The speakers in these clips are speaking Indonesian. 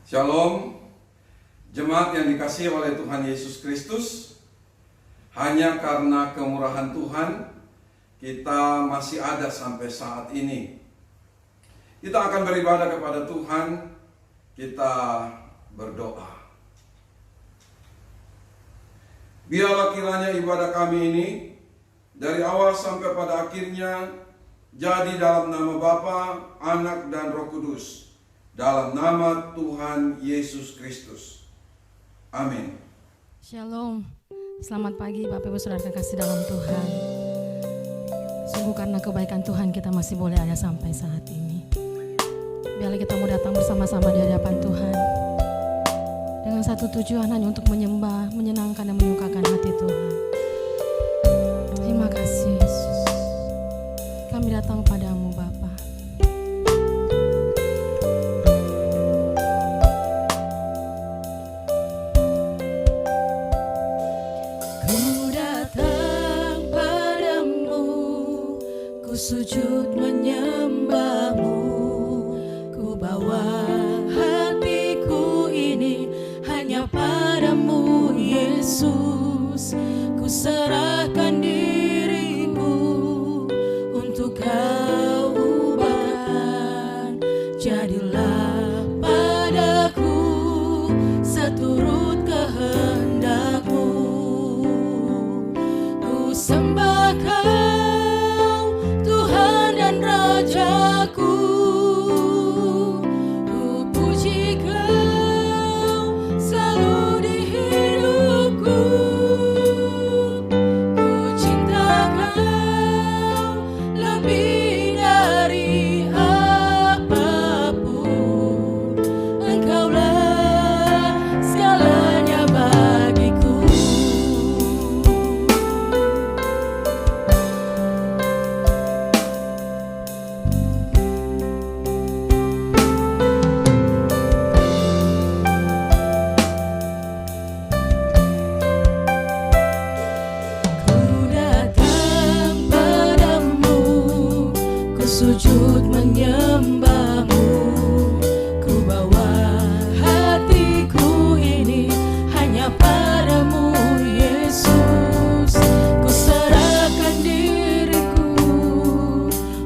Shalom, jemaat yang dikasihi oleh Tuhan Yesus Kristus. Hanya karena kemurahan Tuhan, kita masih ada sampai saat ini. Kita akan beribadah kepada Tuhan, kita berdoa. Biarlah kiranya ibadah kami ini, dari awal sampai pada akhirnya, jadi dalam nama Bapa, Anak, dan Roh Kudus. Dalam nama Tuhan Yesus Kristus. Amin. Shalom. Selamat pagi Bapak Ibu Saudara terkasih dalam Tuhan. Sungguh karena kebaikan Tuhan kita masih boleh ada sampai saat ini. Biarlah kita mau datang bersama-sama di hadapan Tuhan dengan satu tujuan, hanya untuk menyembah, menyenangkan dan menyukakan hati Tuhan. Terima kasih Yesus. Kami datang padamu Bapa. Sujud menyembahmu, ku bawa hatiku ini hanya padamu Yesus. Ku serahkan diriku untuk kau ubahkan. Jadilah padaku seturut kehendakmu. Ku sembahkan Rajaku, ku puji Kau selalu di hidupku. Ku cinta Kau lebih dari apapun. Engkaulah segalanya bagiku. Sujud menyembahmu, ku bawa hatiku ini hanya padamu Yesus. Ku serahkan diriku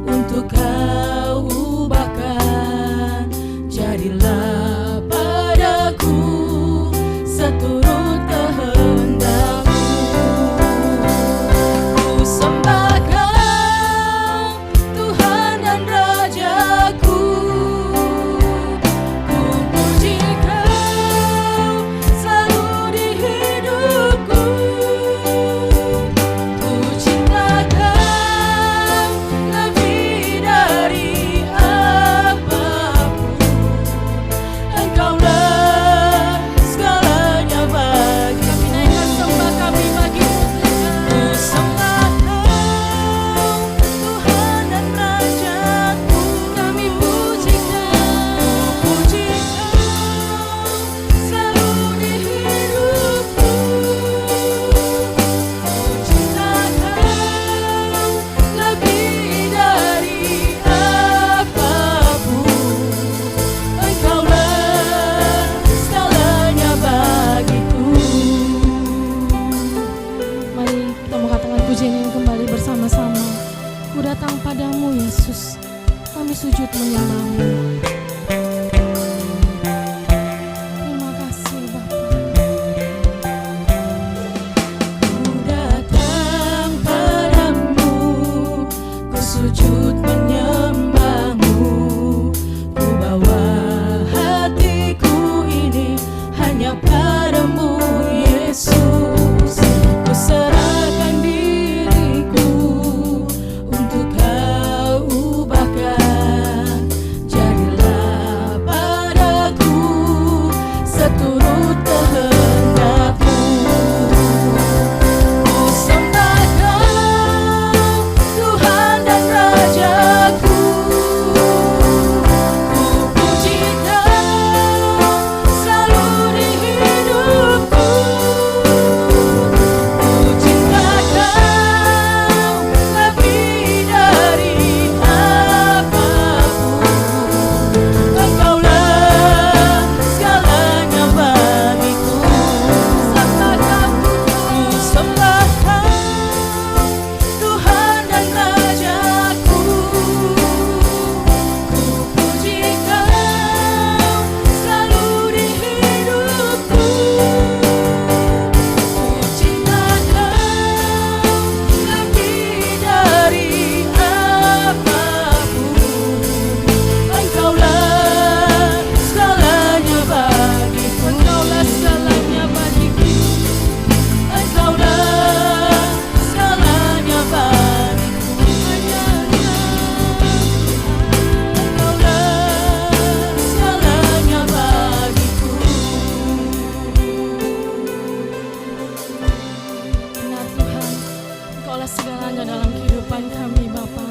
untuk kau ubahkan. Jadilah padaku seturut kehendakmu. Ku sembahkan sujud menyembahmu. Terima kasih Bapa. Ku datang padamu, ku sujud Engkaulah segalanya dalam kehidupan kami Bapa.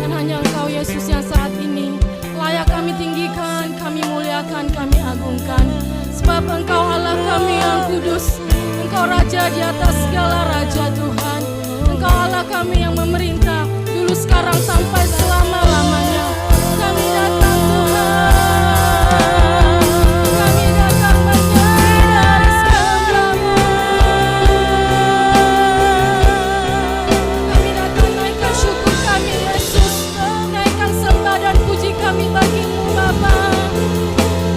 Dan hanya Engkau Yesus yang saat ini layak kami tinggikan, kami muliakan, kami agungkan. Sebab Engkau Allah kami yang kudus, Engkau Raja di atas segala raja Tuhan. Engkau Allah kami yang memerintah dulu, sekarang, sampai selama-lamanya. Kami datang Tuhan, kami datang menyanyi dari segala-Mu. Kami datang naikkan syukur kami Yesus, naikkan sembah dan puji kami bagi-Mu Bapa.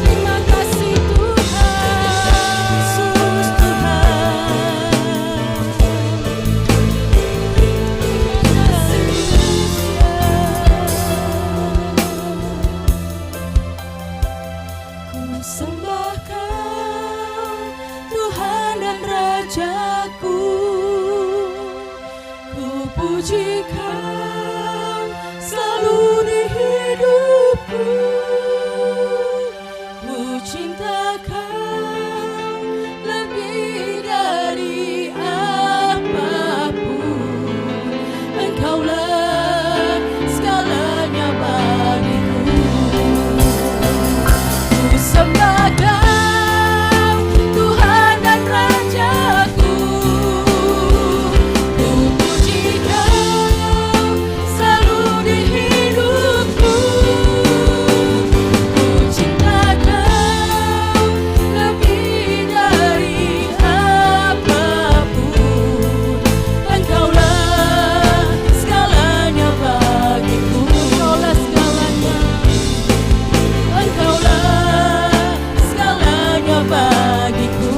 Terima kasih Tuhan, Yesus Tuhan. Terima kasih Yesus. Ku sembah Kau Tuhan dan Rajaku, ku puji Kau selalu di hidupku. Ku cinta Kau lebih dari apapun. Engkaulah segalanya bagiku. Ku sembah Kau Tuhan dan Rajaku, ku puji Kau selalu di hidupku. Ku cinta Kau lebih dari apapun. Engkaulah segalanya bagiku. Engkaulah segalanya. Engkaulah segalanya bagiku.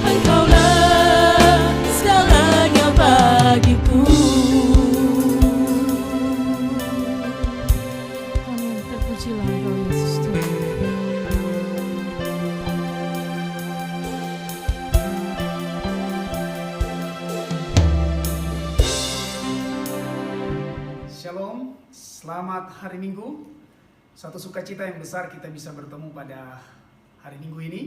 Engkaulah segalanya bagiku. Amin. Terpujilah Engkau Yesus Tuhan. Shalom, selamat hari Minggu. Satu sukacita yang besar kita bisa bertemu pada hari Minggu ini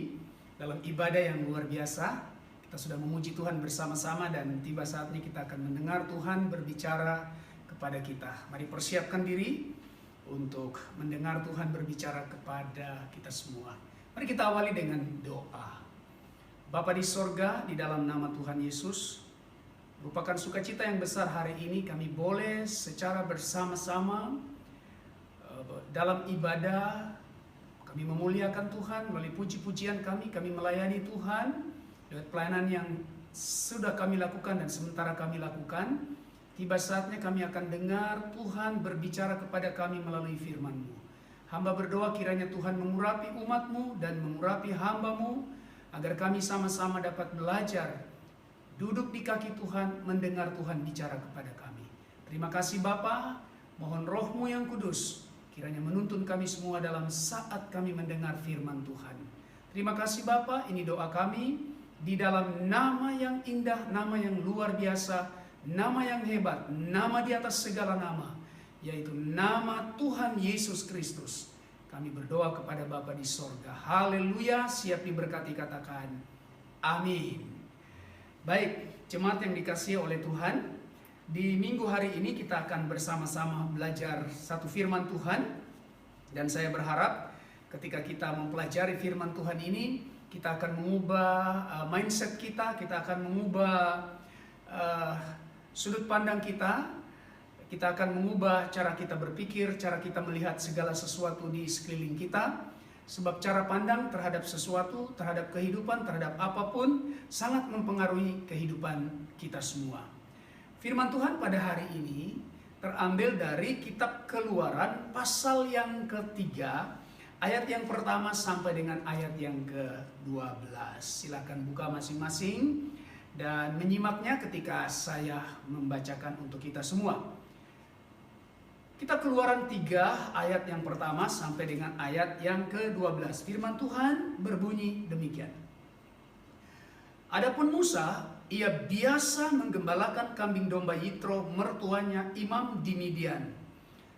dalam ibadah yang luar biasa. Kita sudah memuji Tuhan bersama-sama dan tiba saatnya kita akan mendengar Tuhan berbicara kepada kita. Mari persiapkan diri untuk mendengar Tuhan berbicara kepada kita semua. Mari kita awali dengan doa. Bapa di sorga, di dalam nama Tuhan Yesus, merupakan sukacita yang besar hari ini kami boleh secara bersama-sama dalam ibadah. Kami memuliakan Tuhan melalui puji-pujian kami melayani Tuhan lewat pelayanan yang sudah kami lakukan dan sementara kami lakukan. Tiba saatnya kami akan dengar Tuhan berbicara kepada kami melalui firman-Mu. Hamba berdoa kiranya Tuhan mengurapi umat-Mu dan mengurapi hamba-Mu, agar kami sama-sama dapat belajar duduk di kaki Tuhan, mendengar Tuhan bicara kepada kami. Terima kasih Bapa, mohon Roh-Mu yang kudus kiranya menuntun kami semua dalam saat kami mendengar firman Tuhan. Terima kasih Bapa, ini doa kami di dalam nama yang indah, nama yang luar biasa, nama yang hebat, nama di atas segala nama, yaitu nama Tuhan Yesus Kristus. Kami berdoa kepada Bapa di sorga. Haleluya, siap diberkati katakan amin. Baik, jemaat yang dikasihi oleh Tuhan, di minggu hari ini kita akan bersama-sama belajar satu firman Tuhan. Dan saya berharap ketika kita mempelajari firman Tuhan ini, kita akan mengubah mindset kita akan mengubah sudut pandang kita akan mengubah cara kita berpikir, cara kita melihat segala sesuatu di sekeliling kita. Sebab cara pandang terhadap sesuatu, terhadap kehidupan, terhadap apapun sangat mempengaruhi kehidupan kita semua. Firman Tuhan pada hari ini terambil dari kitab Keluaran pasal yang ketiga, ayat yang pertama sampai dengan ayat yang ke-12. Silakan buka masing-masing dan menyimaknya ketika saya membacakan untuk kita semua. Kitab Keluaran 3 ayat yang pertama sampai dengan ayat yang ke-12. Firman Tuhan berbunyi demikian. Adapun Musa, ia biasa menggembalakan kambing domba Yitro mertuanya imam di Midian.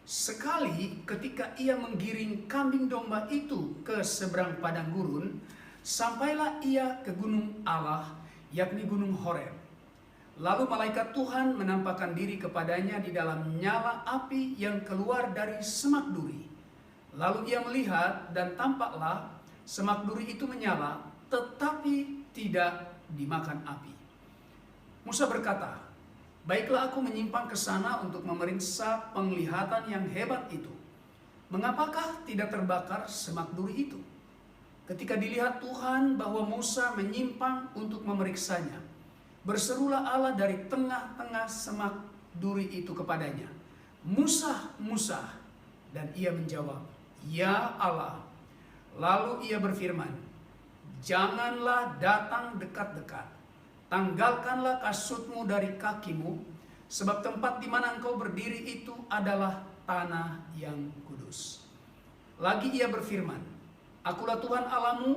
Sekali ketika ia menggiring kambing domba itu ke seberang padang gurun, sampailah ia ke gunung Allah yakni Gunung Horeb. Lalu malaikat Tuhan menampakkan diri kepadanya di dalam nyala api yang keluar dari semak duri. Lalu ia melihat dan tampaklah semak duri itu menyala, tetapi tidak dimakan api. Musa berkata, "Baiklah, aku menyimpang ke sana untuk memeriksa penglihatan yang hebat itu. Mengapakah tidak terbakar semak duri itu?" Ketika dilihat Tuhan bahwa Musa menyimpang untuk memeriksanya, berserulah Allah dari tengah-tengah semak duri itu kepadanya, "Musa, Musa." Dan ia menjawab, "Ya Allah." Lalu ia berfirman, "Janganlah datang dekat-dekat. Tanggalkanlah kasutmu dari kakimu, sebab tempat di mana engkau berdiri itu adalah tanah yang kudus." Lagi ia berfirman, "Akulah Tuhan Allahmu,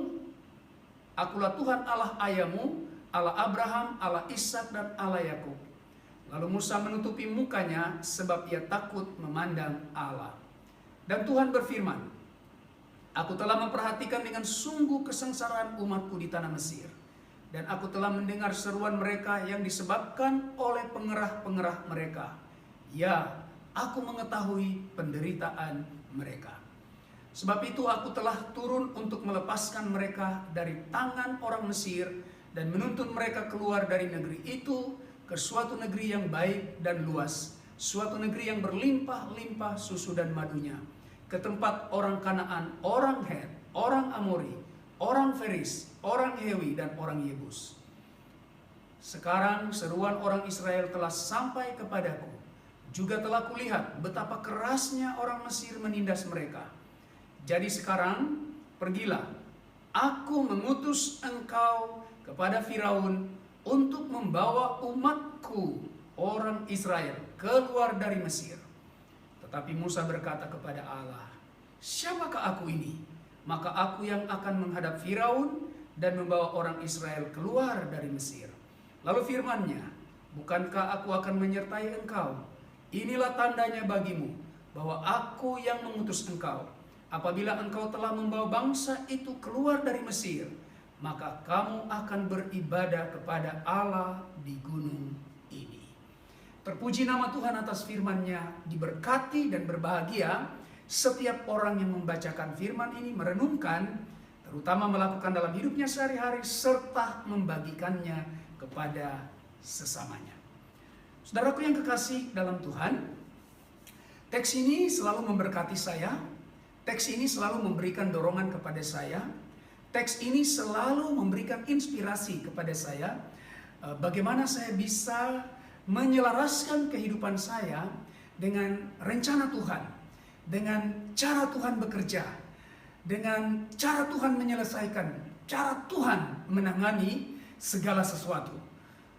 akulah Tuhan Allah ayahmu, Allah Abraham, Allah Ishak dan Allah Yakub." Lalu Musa menutupi mukanya sebab ia takut memandang Allah. Dan Tuhan berfirman, "Aku telah memperhatikan dengan sungguh kesengsaraan umatku di tanah Mesir, dan aku telah mendengar seruan mereka yang disebabkan oleh pengerah-pengerah mereka. Ya, aku mengetahui penderitaan mereka. Sebab itu aku telah turun untuk melepaskan mereka dari tangan orang Mesir dan menuntun mereka keluar dari negeri itu ke suatu negeri yang baik dan luas, suatu negeri yang berlimpah-limpah susu dan madunya, ke tempat orang Kanaan, orang Het, orang Amori, orang Feris, orang Hewi, dan orang Yebus. Sekarang seruan orang Israel telah sampai kepadaku. Juga telah kulihat betapa kerasnya orang Mesir menindas mereka. Jadi sekarang pergilah, aku mengutus engkau kepada Firaun untuk membawa umatku orang Israel keluar dari Mesir." Tetapi Musa berkata kepada Allah, "Siapakah aku ini? Maka aku yang akan menghadap Firaun dan membawa orang Israel keluar dari Mesir." Lalu firman-Nya, "Bukankah aku akan menyertai engkau? Inilah tandanya bagimu bahwa aku yang mengutus engkau. Apabila engkau telah membawa bangsa itu keluar dari Mesir, maka kamu akan beribadah kepada Allah di gunung ini." Terpuji nama Tuhan atas firman-Nya. Diberkati dan berbahagia setiap orang yang membacakan firman ini, merenungkan, terutama melakukan dalam hidupnya sehari-hari, serta membagikannya kepada sesamanya. Saudaraku yang kekasih dalam Tuhan, teks ini selalu memberkati saya. Teks ini selalu memberikan dorongan kepada saya. Teks ini selalu memberikan inspirasi kepada saya. Bagaimana saya bisa menyelaraskan kehidupan saya dengan rencana Tuhan, dengan cara Tuhan bekerja, dengan cara Tuhan menyelesaikan, cara Tuhan menangani segala sesuatu.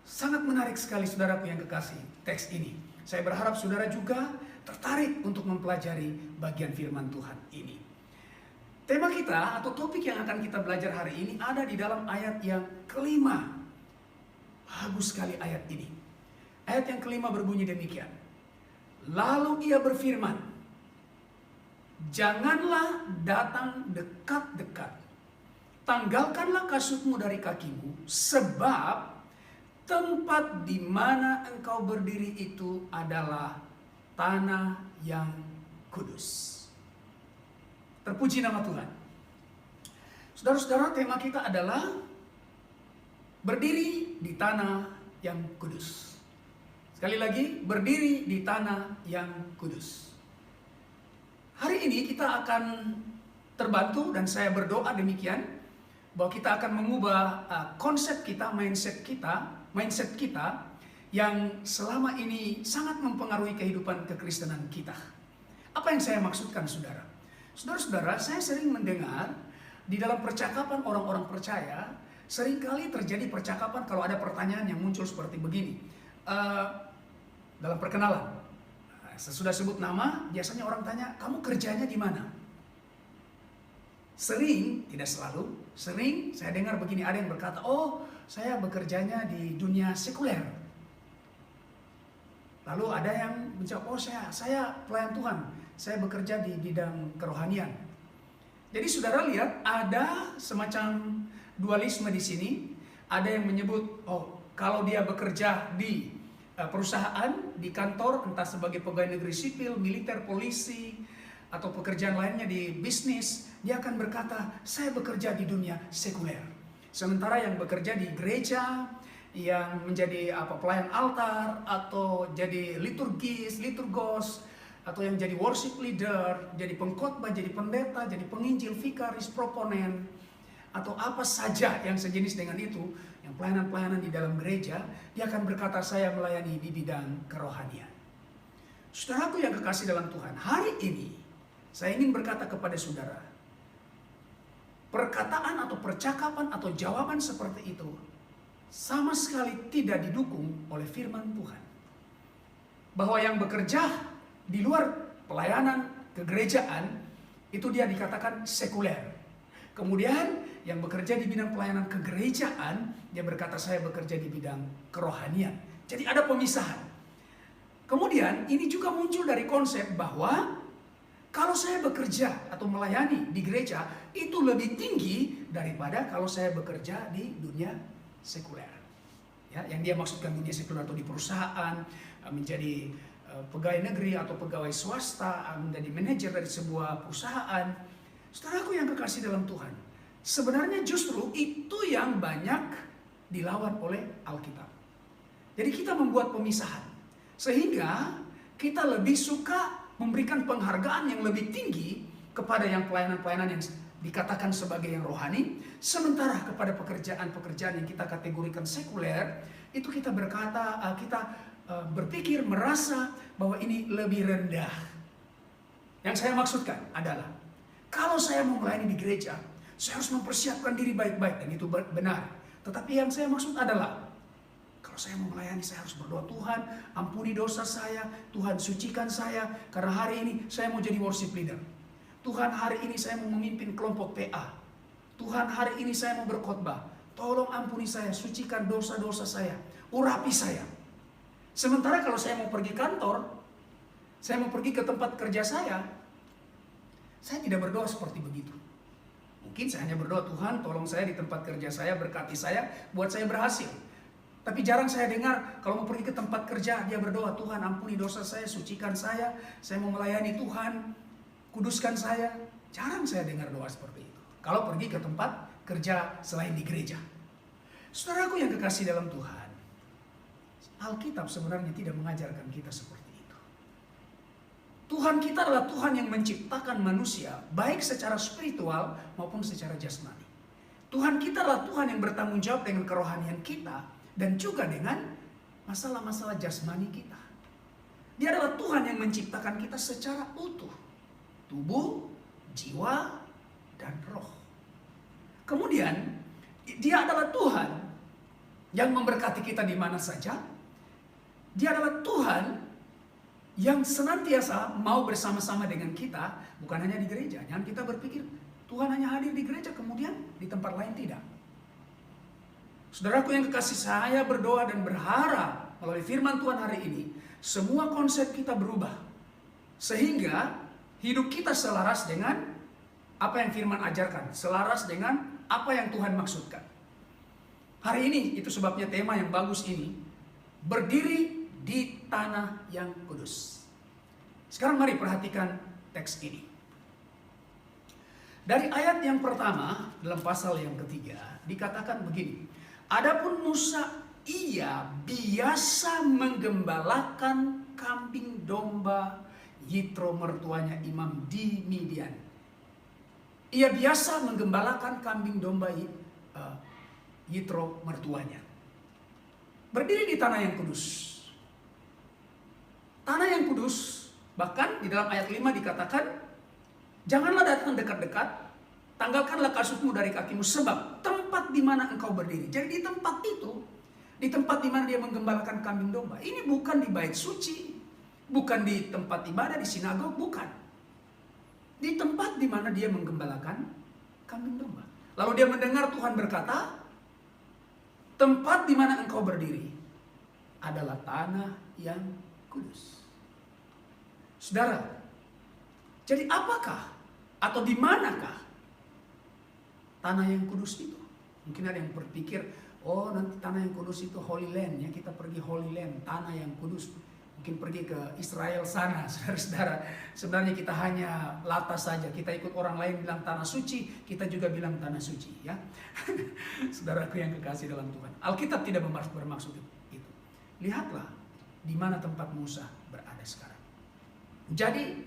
Sangat menarik sekali saudaraku yang kekasih teks ini. Saya berharap saudara juga tertarik untuk mempelajari bagian firman Tuhan ini. Tema kita atau topik yang akan kita belajar hari ini ada di dalam ayat yang kelima. Bagus sekali ayat ini. Ayat yang kelima berbunyi demikian. Lalu ia berfirman, "Janganlah datang dekat-dekat. Tanggalkanlah kasutmu dari kakimu, sebab tempat di mana engkau berdiri itu adalah tanah yang kudus." Terpuji nama Tuhan. Saudara-saudara, tema kita adalah berdiri di tanah yang kudus. Sekali lagi, berdiri di tanah yang kudus. Hari ini kita akan terbantu dan saya berdoa demikian, bahwa kita akan mengubah konsep kita, mindset kita yang selama ini sangat mempengaruhi kehidupan kekristenan kita. Apa yang saya maksudkan, saudara? Saudara-saudara, saya sering mendengar di dalam percakapan orang-orang percaya, seringkali terjadi percakapan kalau ada pertanyaan yang muncul seperti begini. Dalam perkenalan, sesudah sebut nama, biasanya orang tanya, "Kamu kerjanya di mana?" Sering, tidak selalu, sering saya dengar begini, ada yang berkata, "Oh, saya bekerjanya di dunia sekuler." Lalu ada yang menjawab, "Oh, saya pelayan Tuhan, saya bekerja di bidang kerohanian." Jadi saudara lihat ada semacam dualisme di sini. Ada yang menyebut, oh kalau dia bekerja di perusahaan, di kantor, entah sebagai pegawai negeri sipil, militer, polisi, atau pekerjaan lainnya di bisnis, dia akan berkata, saya bekerja di dunia sekuler. Sementara yang bekerja di gereja, yang menjadi pelayan altar, atau jadi liturgos, atau yang jadi worship leader, jadi pengkhotbah, jadi pendeta, jadi penginjil, vikaris, proponen, atau apa saja yang sejenis dengan itu, yang pelayanan-pelayanan di dalam gereja, dia akan berkata, saya melayani di bidang kerohanian. Saudaraku yang kekasih dalam Tuhan, hari ini saya ingin berkata kepada saudara, perkataan atau percakapan atau jawaban seperti itu sama sekali tidak didukung oleh firman Tuhan. Bahwa yang bekerja di luar pelayanan kegerejaan, itu dia dikatakan sekuler. Kemudian yang bekerja di bidang pelayanan kegerejaan, dia berkata saya bekerja di bidang kerohanian. Jadi ada pemisahan. Kemudian ini juga muncul dari konsep bahwa kalau saya bekerja atau melayani di gereja, itu lebih tinggi daripada kalau saya bekerja di dunia sekuler. Ya, yang dia maksudkan dunia sekuler atau di perusahaan, menjadi pegawai negeri atau pegawai swasta, menjadi manajer dari sebuah perusahaan. Saudaraku yang kekasih dalam Tuhan, sebenarnya justru itu yang banyak dilawan oleh Alkitab. Jadi kita membuat pemisahan, sehingga kita lebih suka memberikan penghargaan yang lebih tinggi kepada yang pelayanan-pelayanan yang dikatakan sebagai yang rohani, sementara kepada pekerjaan-pekerjaan yang kita kategorikan sekuler, itu kita berkata, kita berpikir, merasa bahwa ini lebih rendah. Yang saya maksudkan adalah, kalau saya mau melayani di gereja, saya harus mempersiapkan diri baik-baik, dan itu benar. Tetapi yang saya maksud adalah, kalau saya mau melayani, saya harus berdoa, Tuhan ampuni dosa saya, Tuhan sucikan saya, karena hari ini saya mau jadi worship leader. Tuhan hari ini saya mau memimpin kelompok PA. Tuhan hari ini saya mau berkhotbah. Tolong ampuni saya, sucikan dosa-dosa saya, urapi saya. Sementara kalau saya mau pergi kantor, saya mau pergi ke tempat kerja saya tidak berdoa seperti begitu. Mungkin saya hanya berdoa, Tuhan tolong saya di tempat kerja saya, berkati saya, buat saya berhasil. Tapi jarang saya dengar kalau mau pergi ke tempat kerja, dia berdoa, Tuhan ampuni dosa saya, sucikan saya mau melayani Tuhan, kuduskan saya. Jarang saya dengar doa seperti itu kalau pergi ke tempat kerja selain di gereja. Saudaraku yang kekasih dalam Tuhan, Alkitab sebenarnya tidak mengajarkan kita seperti itu. Tuhan kita adalah Tuhan yang menciptakan manusia, baik secara spiritual maupun secara jasmani. Tuhan kita adalah Tuhan yang bertanggung jawab dengan kerohanian kita, dan juga dengan masalah-masalah jasmani kita. Dia adalah Tuhan yang menciptakan kita secara utuh. Tubuh, jiwa, dan roh. Kemudian, dia adalah Tuhan yang memberkati kita di mana saja. Dia adalah Tuhan yang senantiasa mau bersama-sama dengan kita, bukan hanya di gereja. Jangan kita berpikir, Tuhan hanya hadir di gereja, kemudian di tempat lain tidak. Saudaraku yang kekasih, saya berdoa dan berharap melalui firman Tuhan hari ini, semua konsep kita berubah. Sehingga hidup kita selaras dengan apa yang firman ajarkan. Selaras dengan apa yang Tuhan maksudkan. Hari ini, itu sebabnya tema yang bagus ini, berdiri di tanah yang kudus. Sekarang mari perhatikan teks ini. Dari ayat yang pertama, dalam pasal yang ketiga, dikatakan begini. Adapun Musa, ia biasa menggembalakan kambing domba Yitro mertuanya Imam di Midian. Ia biasa menggembalakan kambing domba Yitro mertuanya. Berdiri di tanah yang kudus. Tanah yang kudus, bahkan di dalam ayat 5 dikatakan, janganlah datang dekat-dekat, tanggalkanlah kasutmu dari kakimu, sebab tempat di mana engkau berdiri. Jadi di tempat itu, di tempat di mana dia menggembalakan kambing domba, ini bukan di bait suci, bukan di tempat ibadah, di sinagog, bukan. Di tempat di mana dia menggembalakan kambing domba. Lalu dia mendengar Tuhan berkata, tempat di mana engkau berdiri adalah tanah yang kudus. Saudara, jadi apakah atau di manakah tanah yang kudus itu? Mungkin ada yang berpikir, oh nanti tanah yang kudus itu Holy Land, ya kita pergi Holy Land, tanah yang kudus. Mungkin pergi ke Israel sana, saudara-saudara. Sebenarnya kita hanya latas saja. Kita ikut orang lain bilang tanah suci, kita juga bilang tanah suci, ya. Saudaraku yang kekasih dalam Tuhan. Alkitab tidak bermaksud itu. Lihatlah di mana tempat Musa berada sekarang. Jadi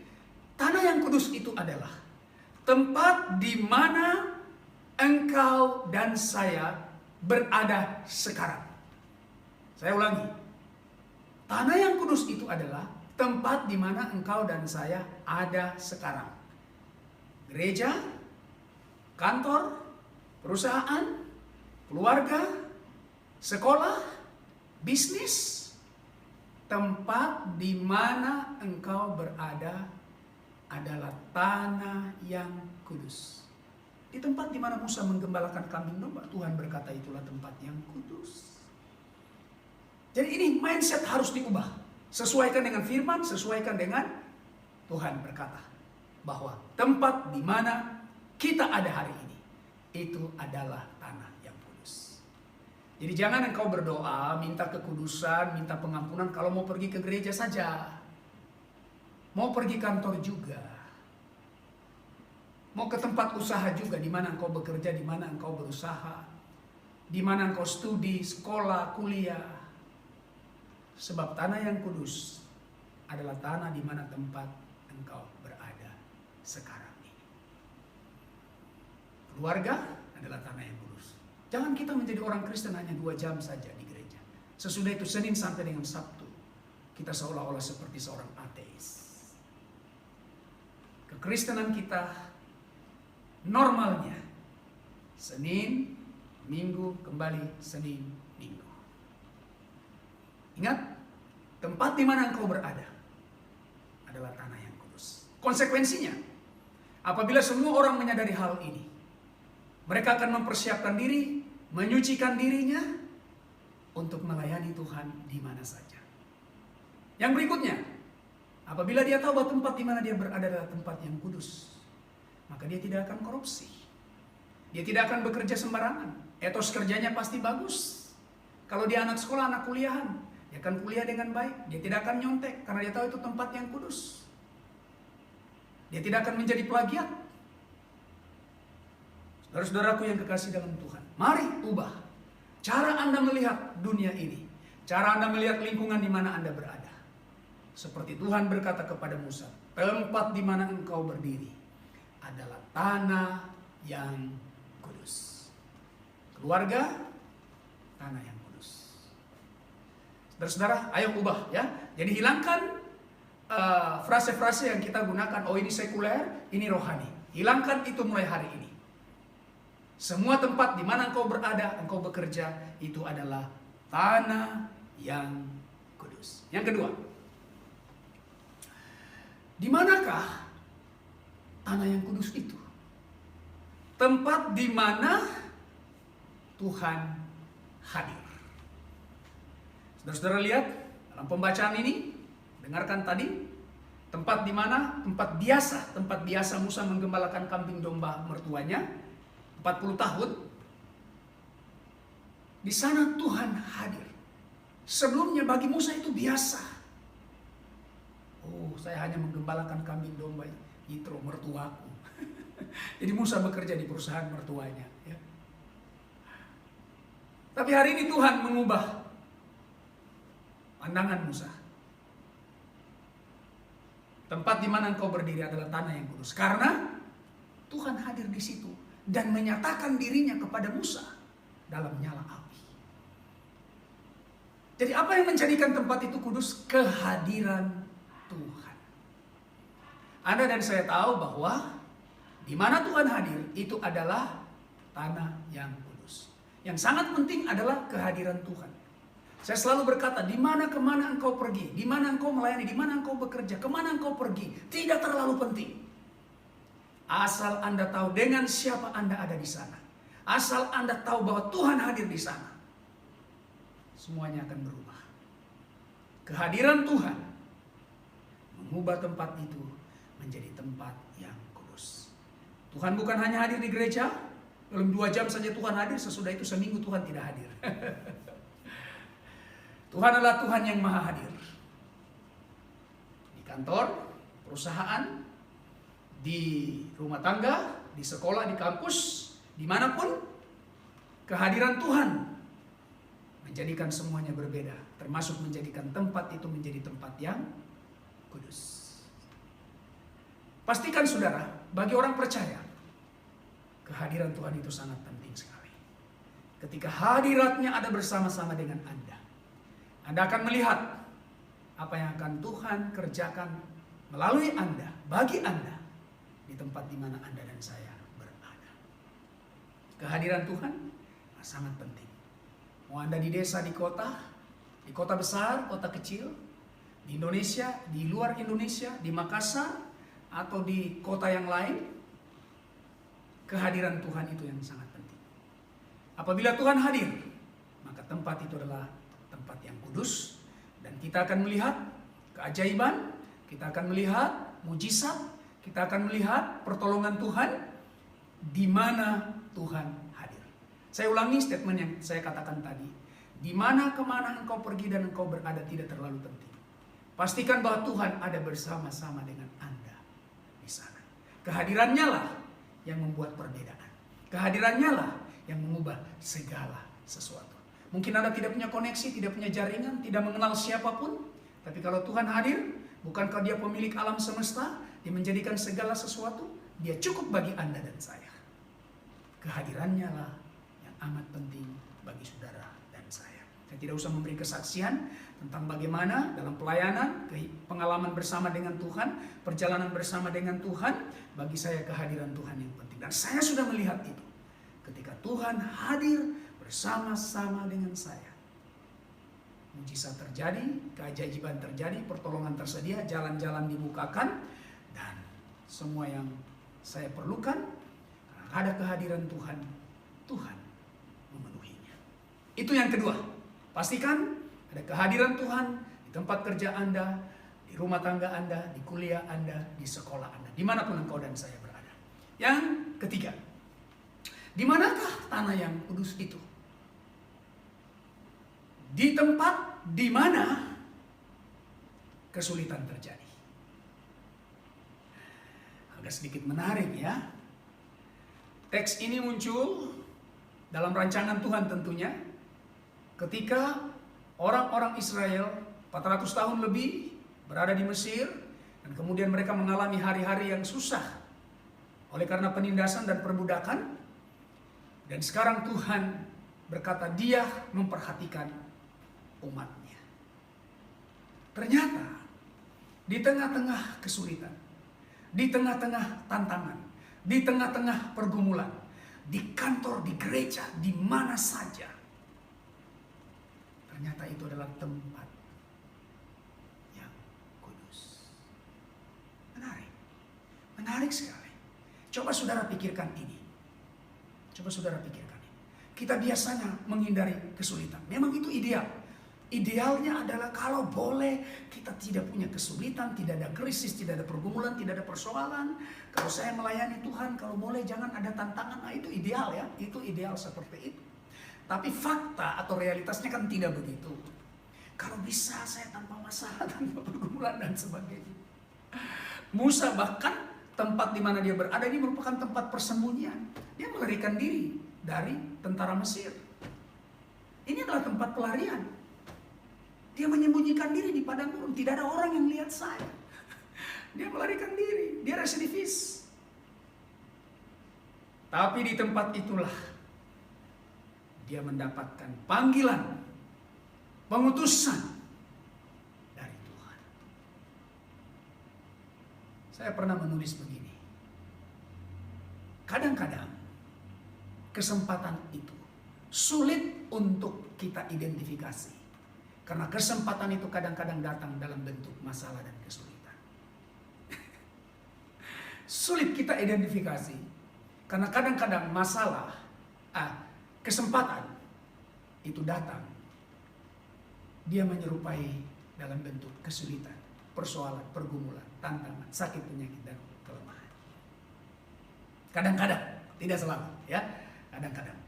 tanah yang kudus itu adalah tempat di mana engkau dan saya berada sekarang. Saya ulangi. Tanah yang kudus itu adalah tempat di mana engkau dan saya ada sekarang. Gereja, kantor, perusahaan, keluarga, sekolah, bisnis. Tempat di mana engkau berada adalah tanah yang kudus. Di tempat di mana Musa menggembalakan kambing domba, Tuhan berkata itulah tempat yang kudus. Jadi ini mindset harus diubah. Sesuaikan dengan firman, sesuaikan dengan Tuhan berkata bahwa tempat di mana kita ada hari ini itu adalah tanah yang kudus. Jadi jangan engkau berdoa, minta kekudusan, minta pengampunan kalau mau pergi ke gereja saja. Mau pergi kantor juga. Mau ke tempat usaha juga, di mana engkau bekerja, di mana engkau berusaha, di mana engkau studi, sekolah, kuliah. Sebab tanah yang kudus adalah tanah di mana tempat engkau berada sekarang ini. Keluarga adalah tanah yang kudus. Jangan kita menjadi orang Kristen hanya 2 jam saja di gereja. Sesudah itu Senin sampai dengan Sabtu, kita seolah-olah seperti seorang ateis. Kekristenan kita normalnya Senin, Minggu, kembali Senin, Minggu. Ingat, tempat di mana engkau berada adalah tanah yang kudus. Konsekuensinya, apabila semua orang menyadari hal ini, mereka akan mempersiapkan diri, menyucikan dirinya untuk melayani Tuhan di mana saja. Yang berikutnya, apabila dia tahu bahwa tempat di mana dia berada adalah tempat yang kudus, maka dia tidak akan korupsi. Dia tidak akan bekerja sembarangan. Etos kerjanya pasti bagus. Kalau dia anak sekolah, anak kuliahan, dia akan kuliah dengan baik. Dia tidak akan nyontek karena dia tahu itu tempat yang kudus. Dia tidak akan menjadi plagiat. Saudara-saudaraku yang kekasih dalam Tuhan, mari ubah cara Anda melihat dunia ini. Cara Anda melihat lingkungan di mana Anda berada. Seperti Tuhan berkata kepada Musa, tempat di mana engkau berdiri adalah tanah yang kudus. Keluarga, tanah yang kudus. Saudara-saudara, ayo ubah ya. Jadi hilangkan frase-frase yang kita gunakan, oh ini sekuler, ini rohani. Hilangkan itu mulai hari ini. Semua tempat di mana engkau berada, engkau bekerja, itu adalah tanah yang kudus. Yang kedua, di manakah tanah yang kudus itu? Tempat di mana Tuhan hadir. Saudara-saudara lihat dalam pembacaan ini, dengarkan tadi, tempat di mana? Tempat biasa Musa menggembalakan kambing domba mertuanya 40 tahun. Di sana Tuhan hadir. Sebelumnya bagi Musa itu biasa. Oh, saya hanya menggembalakan kambing domba Yitro mertuaku. Jadi Musa bekerja di perusahaan mertuanya. Ya. Tapi hari ini Tuhan mengubah pandangan Musa. Tempat di mana engkau berdiri adalah tanah yang kudus. Karena Tuhan hadir di situ dan menyatakan dirinya kepada Musa dalam nyala api. Jadi apa yang menjadikan tempat itu kudus? Kehadiran Tuhan. Anda dan saya tahu bahwa di mana Tuhan hadir itu adalah tanah yang kudus. Yang sangat penting adalah kehadiran Tuhan. Saya selalu berkata, di mana kemana engkau pergi, di mana engkau melayani, di mana engkau bekerja, kemana engkau pergi, tidak terlalu penting. Asal Anda tahu dengan siapa Anda ada di sana. Asal Anda tahu bahwa Tuhan hadir di sana. Semuanya akan berubah. Kehadiran Tuhan mengubah tempat itu menjadi tempat yang kudus. Tuhan bukan hanya hadir di gereja, Dalam 2 jam saja Tuhan hadir, sesudah itu seminggu Tuhan tidak hadir. Tuhan adalah Tuhan yang maha hadir. Di kantor, perusahaan, di rumah tangga, di sekolah, di kampus, dimanapun, kehadiran Tuhan menjadikan semuanya berbeda. Termasuk menjadikan tempat itu menjadi tempat yang kudus. Pastikan saudara, bagi orang percaya, kehadiran Tuhan itu sangat penting sekali. Ketika hadiratnya ada bersama-sama dengan Anda akan melihat apa yang akan Tuhan kerjakan melalui Anda, bagi Anda, di tempat di mana Anda dan saya berada. Kehadiran Tuhan sangat penting. Mau Anda di desa, di kota besar, kota kecil, di Indonesia, di luar Indonesia, di Makassar, atau di kota yang lain, kehadiran Tuhan itu yang sangat penting. Apabila Tuhan hadir, maka tempat itu adalah tempat yang kudus, dan kita akan melihat keajaiban, kita akan melihat mujizat, kita akan melihat pertolongan Tuhan di mana Tuhan hadir. Saya ulangi statement yang saya katakan tadi. Di mana kemana engkau pergi dan engkau berada tidak terlalu penting. Pastikan bahwa Tuhan ada bersama-sama dengan Anda di sana. Kehadirannya lah yang membuat perbedaan. Kehadirannya lah yang mengubah segala sesuatu. Mungkin Anda tidak punya koneksi, tidak punya jaringan, tidak mengenal siapapun. Tapi kalau Tuhan hadir, bukankah Dia pemilik alam semesta? Dia menjadikan segala sesuatu. Dia cukup bagi Anda dan saya. Kehadirannya lah yang amat penting bagi saudara dan saya. Saya tidak usah memberi kesaksian tentang bagaimana dalam pelayanan, pengalaman bersama dengan Tuhan, perjalanan bersama dengan Tuhan. Bagi saya kehadiran Tuhan yang penting. Dan saya sudah melihat itu. Ketika Tuhan hadir bersama-sama dengan saya, mujizat terjadi, keajaiban terjadi, pertolongan tersedia, jalan-jalan dibukakan, dan semua yang saya perlukan, ada kehadiran Tuhan, Tuhan memenuhinya. Itu yang kedua. Pastikan ada kehadiran Tuhan di tempat kerja Anda, di rumah tangga Anda, di kuliah Anda, di sekolah Anda, dimanapun engkau dan saya berada. Yang ketiga, di manakah tanah yang kudus itu? Di tempat di mana kesulitan terjadi. Agak sedikit menarik ya. Teks ini muncul dalam rancangan Tuhan tentunya ketika orang-orang Israel 400 tahun lebih berada di Mesir, dan kemudian mereka mengalami hari-hari yang susah oleh karena penindasan dan perbudakan. Dan sekarang Tuhan berkata Dia memperhatikan umatnya. Ternyata di tengah-tengah kesulitan, di tengah-tengah tantangan, di tengah-tengah pergumulan, di kantor, di gereja, di mana saja, ternyata itu adalah tempat yang kudus. Menarik sekali. Coba saudara pikirkan ini. Kita biasanya menghindari kesulitan. Memang itu ideal. Idealnya adalah kalau boleh kita tidak punya kesulitan, tidak ada krisis, tidak ada pergumulan, tidak ada persoalan. Kalau saya melayani Tuhan, kalau boleh jangan ada tantangan. Nah, itu ideal ya. Itu ideal seperti itu. Tapi fakta atau realitasnya kan tidak begitu. Kalau bisa saya tanpa masalah, tanpa pergumulan dan sebagainya. Musa bahkan tempat di mana dia berada ini merupakan tempat persembunyian. Dia melarikan diri dari tentara Mesir. Ini adalah tempat pelarian. Dia menyembunyikan diri di padang gurun. Tidak ada orang yang lihat saya. Dia melarikan diri. Dia residivis. Tapi di tempat itulah dia mendapatkan panggilan, pengutusan dari Tuhan. Saya pernah menulis begini. Kadang-kadang kesempatan itu sulit untuk kita identifikasi. Karena kesempatan itu kadang-kadang datang dalam bentuk masalah dan kesulitan. Sulit kita identifikasi. Karena kadang-kadang kesempatan itu datang. Dia menyerupai dalam bentuk kesulitan, persoalan, pergumulan, tantangan, sakit, penyakit, dan kelemahan. Kadang-kadang, tidak selalu ya. kadang-kadang.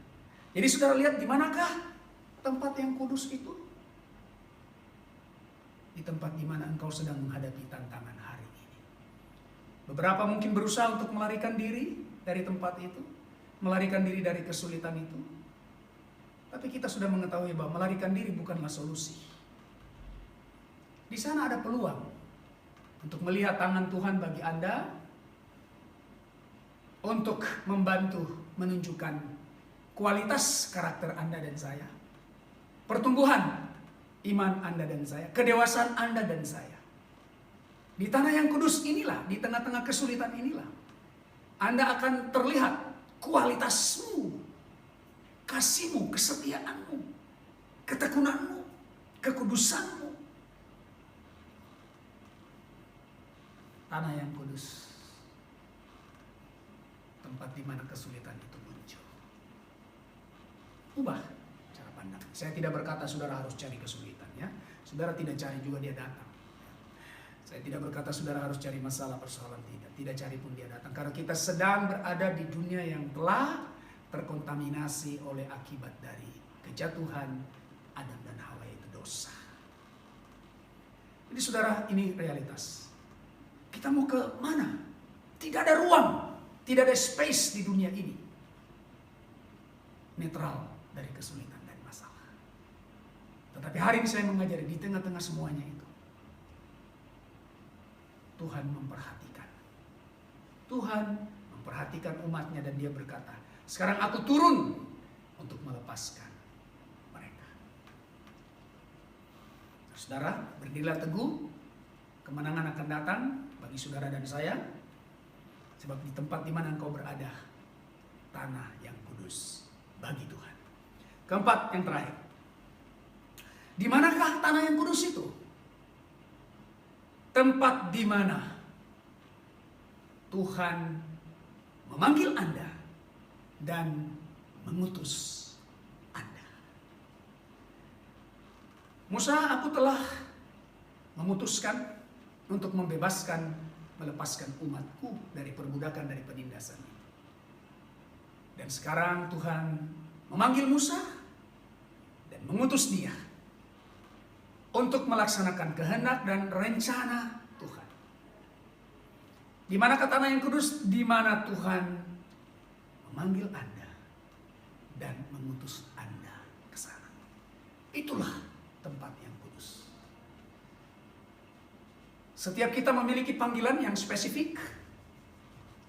Jadi saudara lihat di manakah tempat yang kudus itu? Di tempat di mana engkau sedang menghadapi tantangan hari ini. Beberapa mungkin berusaha untuk melarikan diri dari tempat itu, melarikan diri dari kesulitan itu. Tapi kita sudah mengetahui bahwa melarikan diri bukanlah solusi. Di sana ada peluang untuk melihat tangan Tuhan bagi Anda, untuk membantu menunjukkan kualitas karakter Anda dan saya, pertumbuhan iman Anda dan saya, kedewasaan Anda dan saya. Di tanah yang kudus inilah, di tengah-tengah kesulitan inilah, Anda akan terlihat kualitasmu, kasihmu, kesetiaanmu, ketekunanmu, kekudusanmu. Tanah yang kudus, tempat di mana kesulitan itu muncul. Ubah cara pandang. Saya tidak berkata saudara harus cari kesulitan, ya. Saudara tidak cari juga dia datang. Saya tidak berkata saudara harus cari masalah, persoalan, tidak cari pun dia datang. Karena kita sedang berada di dunia yang telah terkontaminasi oleh akibat dari kejatuhan Adam dan Hawa, itu dosa. Jadi saudara, ini realitas. Kita mau ke mana? Tidak ada ruang, tidak ada space di dunia ini netral dari kesulitan dan masalah. Tetapi hari ini saya mengajari di tengah-tengah semuanya itu, Tuhan memperhatikan. Tuhan memperhatikan umatnya dan dia berkata, sekarang aku turun untuk melepaskan mereka. Saudara, berdirilah teguh, kemenangan akan datang bagi saudara dan saya, sebab di tempat di mana engkau berada, tanah yang kudus bagi Tuhan. Keempat, yang terakhir. Di manakah tanah yang kudus itu? Tempat di mana Tuhan memanggil Anda dan mengutus Anda. Musa, aku telah memutuskan untuk membebaskan, melepaskan umatku dari perbudakan, dari penindasan. Dan sekarang Tuhan memanggil Musa dan mengutus dia untuk melaksanakan kehendak dan rencana Tuhan. Di mana tanah yang kudus? Di mana Tuhan memanggil Anda dan mengutus Anda ke sana. Itulah tempat yang kudus. Setiap kita memiliki panggilan yang spesifik.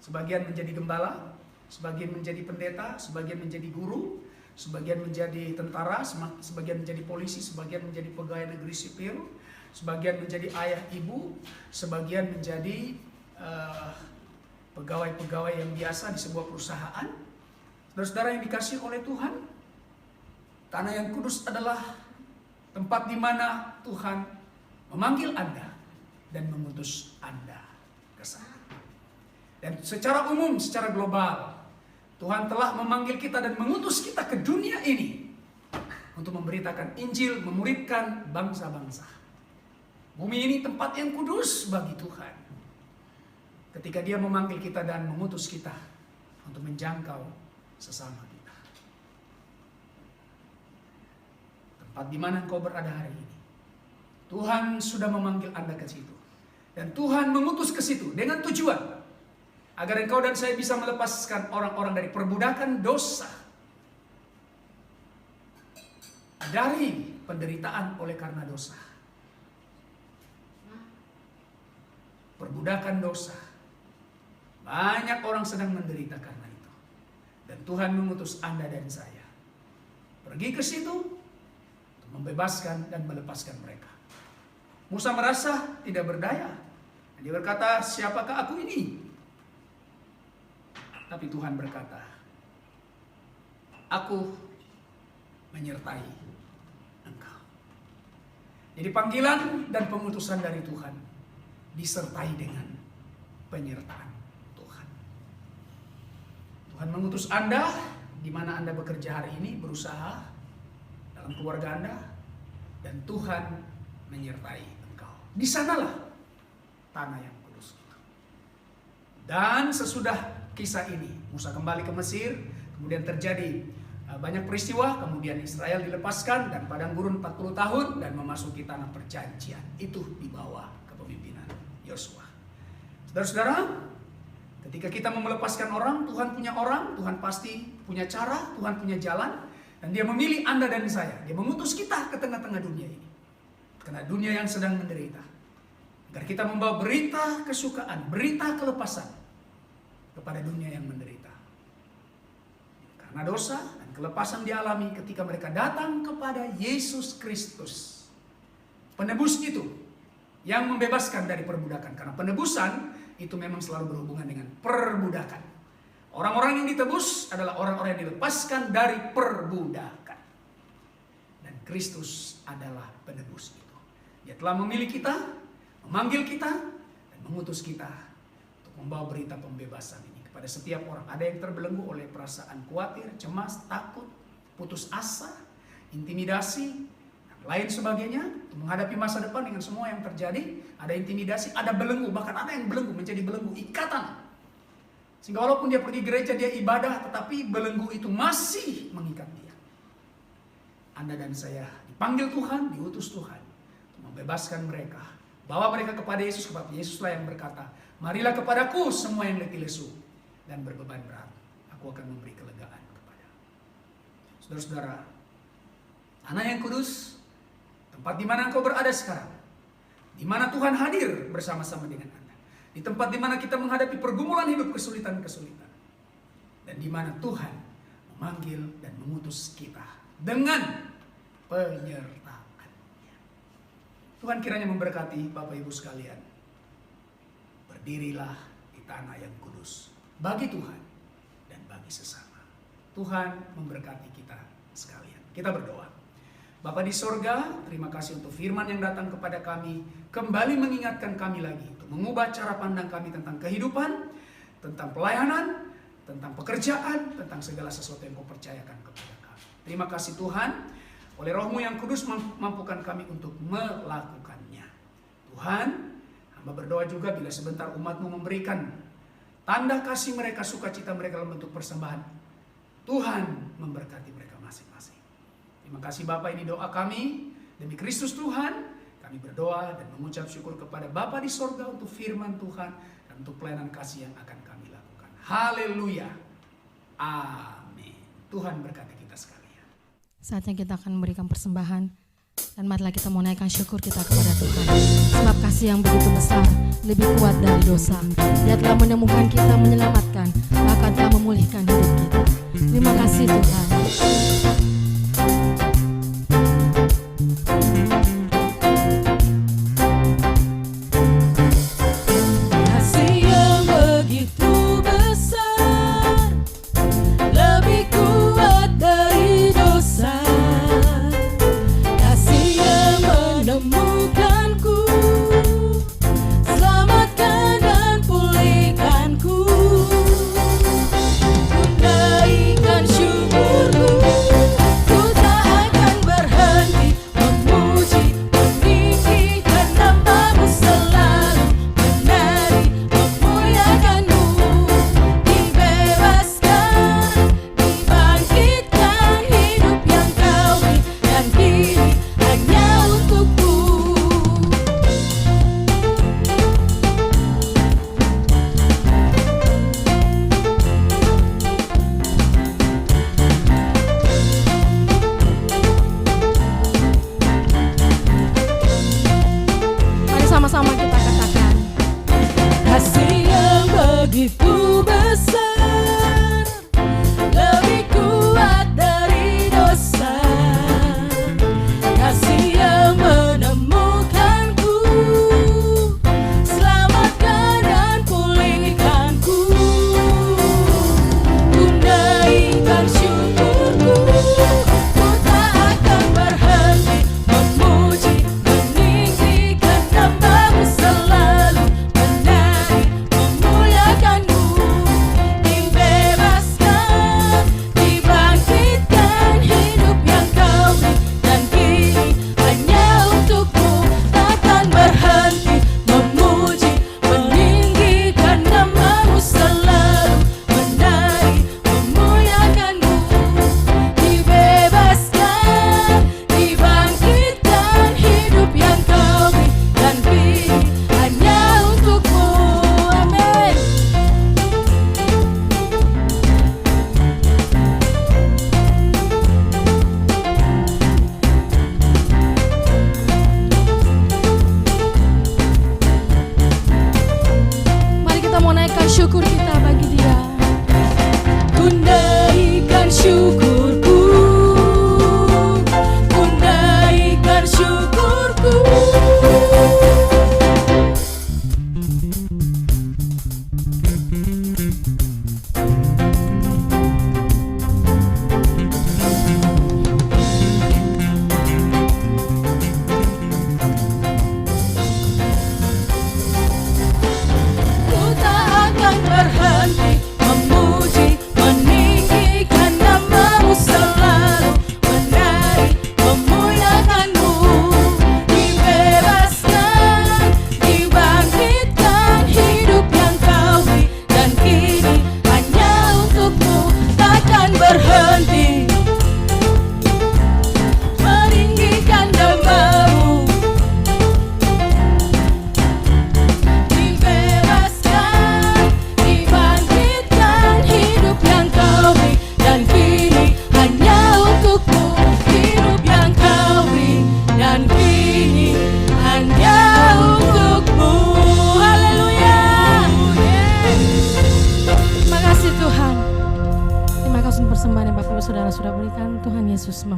Sebagian menjadi gembala, sebagian menjadi pendeta, sebagian menjadi guru, sebagian menjadi tentara, sebagian menjadi polisi, sebagian menjadi pegawai negeri sipil, sebagian menjadi ayah ibu, sebagian menjadi pegawai-pegawai yang biasa di sebuah perusahaan. Saudara-saudara yang dikasihi oleh Tuhan, tanah yang kudus adalah tempat di mana Tuhan memanggil Anda dan mengutus Anda ke sana. Dan secara umum, secara global, Tuhan telah memanggil kita dan mengutus kita ke dunia ini untuk memberitakan Injil, memuridkan bangsa-bangsa. Bumi ini tempat yang kudus bagi Tuhan. Ketika Dia memanggil kita dan mengutus kita untuk menjangkau sesama kita. Tempat di mana engkau berada hari ini, Tuhan sudah memanggil Anda ke situ. Dan Tuhan mengutus ke situ dengan tujuan agar engkau dan saya bisa melepaskan orang-orang dari perbudakan dosa, dari penderitaan oleh karena dosa, perbudakan dosa. Banyak orang sedang menderita karena itu. Dan Tuhan mengutus Anda dan saya pergi ke situ untuk membebaskan dan melepaskan mereka. Musa merasa tidak berdaya. Dia berkata, siapakah aku ini? Tapi Tuhan berkata, aku menyertai engkau. Jadi panggilan dan pengutusan dari Tuhan disertai dengan penyertaan Tuhan. Tuhan mengutus Anda di mana Anda bekerja hari ini, berusaha dalam keluarga Anda, dan Tuhan menyertai engkau. Di sanalah tanah yang kudus itu. Dan sesudah kisah ini, Musa kembali ke Mesir, Kemudian terjadi banyak peristiwa, kemudian Israel dilepaskan dan padang gurun 40 tahun dan memasuki tanah perjanjian. Itu di bawah kepemimpinan Yosua. Saudara-saudara, ketika kita mau melepaskan orang, Tuhan pasti punya cara, Tuhan punya jalan, dan Dia memilih Anda dan saya. Dia mengutus kita ke tengah-tengah dunia ini, karena dunia yang sedang menderita, agar kita membawa berita kesukaan, berita kelepasan kepada dunia yang menderita. Karena dosa dan kelepasan dialami ketika mereka datang kepada Yesus Kristus, penebus itu yang membebaskan dari perbudakan. Karena penebusan itu memang selalu berhubungan dengan perbudakan. Orang-orang yang ditebus adalah orang-orang yang dilepaskan dari perbudakan. Dan Kristus adalah penebus itu. Dia telah memilih kita, memanggil kita, dan mengutus kita untuk membawa berita pembebasan ini kepada setiap orang. Ada yang terbelenggu oleh perasaan khawatir, cemas, takut, putus asa, intimidasi, dan lain sebagainya. Untuk menghadapi masa depan dengan semua yang terjadi, ada intimidasi, ada belenggu, bahkan ada yang belenggu menjadi belenggu ikatan. Sehingga walaupun dia pergi gereja, dia ibadah, tetapi belenggu itu masih mengikat dia. Anda dan saya dipanggil Tuhan, diutus Tuhan untuk membebaskan mereka. Bawa mereka kepada Yesus, sebab Yesuslah yang berkata, marilah kepadaku semua yang letih lesu dan berbeban berat, aku akan memberi kelegaan kepada. Saudara-saudara, anak yang kudus, tempat di mana engkau berada sekarang, di mana Tuhan hadir bersama-sama dengan Anda, di tempat di mana kita menghadapi pergumulan hidup, kesulitan-kesulitan, dan di mana Tuhan memanggil dan mengutus kita dengan penyertaan. Tuhan kiranya memberkati Bapak Ibu sekalian. Berdirilah di tanah yang kudus bagi Tuhan dan bagi sesama. Tuhan memberkati kita sekalian. Kita berdoa. Bapa di sorga, terima kasih untuk firman yang datang kepada kami. Kembali mengingatkan kami lagi untuk mengubah cara pandang kami tentang kehidupan, tentang pelayanan, tentang pekerjaan, tentang segala sesuatu yang kau percayakan kepada kami. Terima kasih Tuhan. Oleh Roh-Mu yang kudus mampukan kami untuk melakukannya. Tuhan, hamba berdoa juga bila sebentar umat-Mu memberikan tanda kasih mereka, sukacita mereka dalam bentuk persembahan. Tuhan memberkati mereka masing-masing. Terima kasih Bapa, ini doa kami. Demi Kristus Tuhan, kami berdoa dan mengucap syukur kepada Bapa di sorga untuk firman Tuhan dan untuk pelayanan kasih yang akan kami lakukan. Haleluya. Amin. Tuhan berkati kita sekalian. Saatnya kita akan memberikan persembahan, dan marilah kita menaikkan syukur kita kepada Tuhan. Sebab kasih yang begitu besar lebih kuat dari dosa. Dia telah menemukan kita, menyelamatkan, bahkan telah memulihkan hidup kita. Terima kasih Tuhan. Kasih yang begitu besar lebih kuat dari dosa. Kasih yang menemukanku, selamatkan dan pulihkanku. Ku naikkan syukurku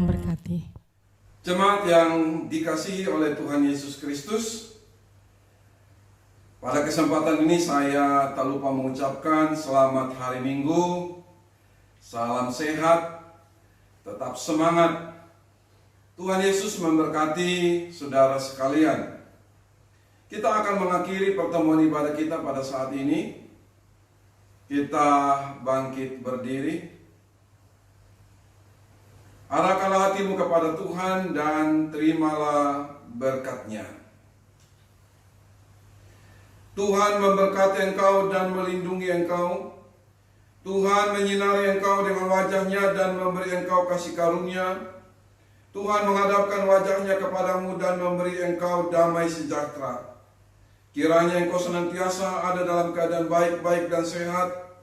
memberkati. Jemaat yang dikasihi oleh Tuhan Yesus Kristus, pada kesempatan ini saya tak lupa mengucapkan selamat hari Minggu, salam sehat, tetap semangat. Tuhan Yesus memberkati saudara sekalian. Kita akan mengakhiri pertemuan ibadah kita pada saat ini. Kita bangkit berdiri. Arahkanlah hatimu kepada Tuhan dan terimalah berkat-Nya. Tuhan memberkati engkau dan melindungi engkau. Tuhan menyinari engkau dengan wajah-Nya dan memberi engkau kasih karunia. Tuhan menghadapkan wajah-Nya kepadamu dan memberi engkau damai sejahtera. Kiranya engkau senantiasa ada dalam keadaan baik-baik dan sehat.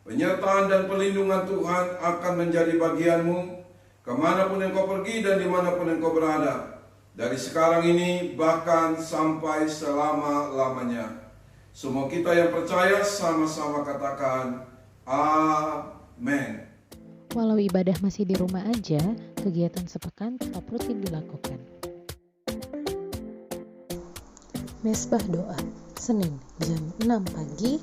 Penyertaan dan perlindungan Tuhan akan menjadi bagianmu kemanapun engkau pergi dan dimanapun engkau berada, dari sekarang ini bahkan sampai selama-lamanya. Semua kita yang percaya sama-sama katakan amin. Walau ibadah masih di rumah aja, kegiatan sepekan tetap rutin dilakukan. Mesbah doa, Senin jam 6 pagi.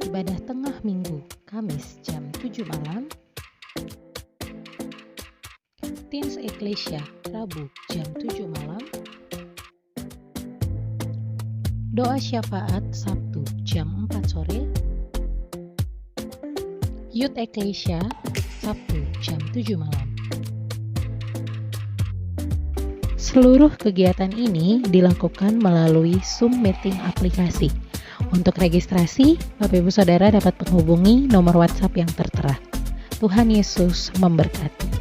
Ibadah tengah minggu, Kamis jam 7 malam. Teens Ecclesia, Rabu jam 7 malam. Doa syafaat Sabtu jam 4 sore. Youth Ecclesia, Sabtu jam 7 malam. Seluruh kegiatan ini dilakukan melalui Zoom Meeting aplikasi. Untuk registrasi, Bapak Ibu Saudara dapat menghubungi nomor WhatsApp yang tertera. Tuhan Yesus memberkati.